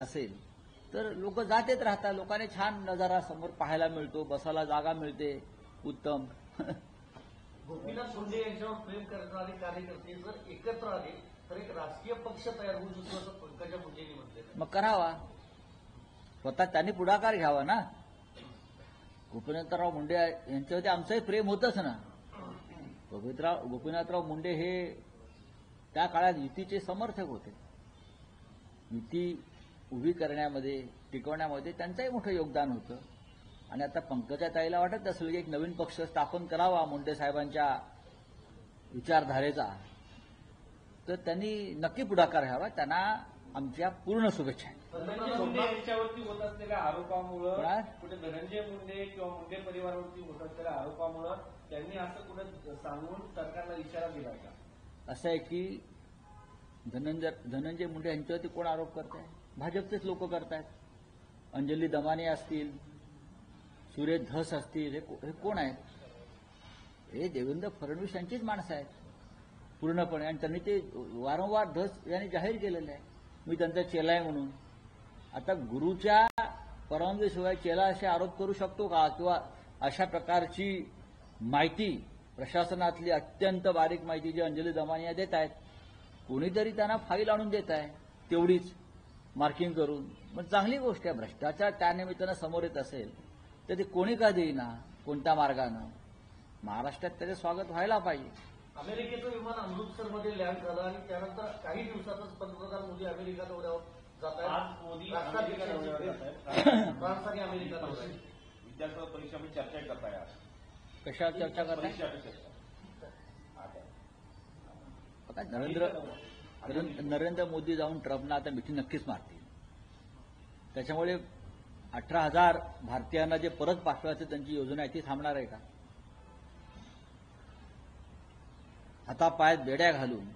असेल तर लोक जात येत राहतात. लोकांनी छान नजारा समोर पाहायला मिळतो, बसायला जागा मिळते, उत्तम. गोपीनाथ मुंडे यांच्यावर प्रेम करणारे कार्यकर्ते जर एकत्र आले तर एक राजकीय पक्ष तयार होऊ शकतो असं पंकजा मुंडेंनी म्हटलं. मग करावा, स्वतः त्यांनी पुढाकार घ्यावा ना. गोपीनाथराव मुंडे यांच्यावरती आमचंही प्रेम होतच ना. गोपीनाथराव मुंडे हे त्या काळात युतीचे समर्थक होते. युती उभी करण्यामध्ये, टिकवण्यामध्ये त्यांचंही मोठं योगदान होतं. आणि आता पंकजाताईला वाटत असेल की एक नवीन पक्ष स्थापन करावा मुंडे साहेबांच्या विचारधारेचा, तर त्यांनी नक्की पुढाकार घ्यावा. त्यांना आमच्या पूर्ण शुभेच्छा आहेत. धनंजय मुंडे यांच्यावरती होत असलेल्या आरोपामुळे कुठे धनंजय मुंडे किंवा मुंडे परिवारावरती होत असलेल्या आरोपामुळे त्यांनी असं कुठे सांगून सरकारला इशारा दिला का? असं आहे की धनंजय मुंडे यांच्यावरती कोण आरोप करत आहे? भाजपचेच लोक करतायत. अंजली दमाने असतील, सुरेश धस असतील, हे कोण आहेत? हे देवेंद्र फडणवीस यांचीच माणसं आहेत पूर्णपणे. आणि त्यांनी ते वारंवार धस यांनी जाहीर केलेलं आहे, मी त्यांचा चेला आहे म्हणून. आता गुरुच्या परवानगीशिवाय चेला असे आरोप करू शकतो का? किंवा अशा प्रकारची माहिती प्रशासनातली अत्यंत बारीक माहिती जी अंजली दमानिया देत आहेत, कोणीतरी त्यांना फाईल आणून देत आहे तेवढीच मार्किंग करून. पण चांगली गोष्ट आहे. भ्रष्टाचार त्यानिमित्तानं समोर येत असेल तर ते कोणी का देईना, कोणत्या मार्गानं. महाराष्ट्रात त्याचे स्वागत व्हायला पाहिजे. अमेरिकेचं विमान अमृतसरमध्ये लँड झालं आणि त्यानंतर काही दिवसातच पंतप्रधान मोदी अमेरिका दौऱ्यावर जात आज मोदी आहेत. अमेरिका दौऱ्यावर जात आहेत. फ्रान्स आणि अमेरिका दौऱ्यावर आहेत. विद्यार्थी परीक्षामध्ये चर्चा करताय आज. कशावर चर्चा करताय? आता नरेंद्र मोदी जाऊन ट्रम्पना आता मिठी नक्कीच मारतील. त्याच्यामुळे 18,000 भारतीयांना जे परत पाठवायचं त्यांची योजना आहे ती थांबणार आहे का? हातापायात बेड्या घालून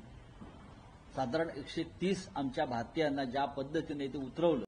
साधारण 130 आमच्या भारतीयांना ज्या पद्धतीने ते उतरवलं,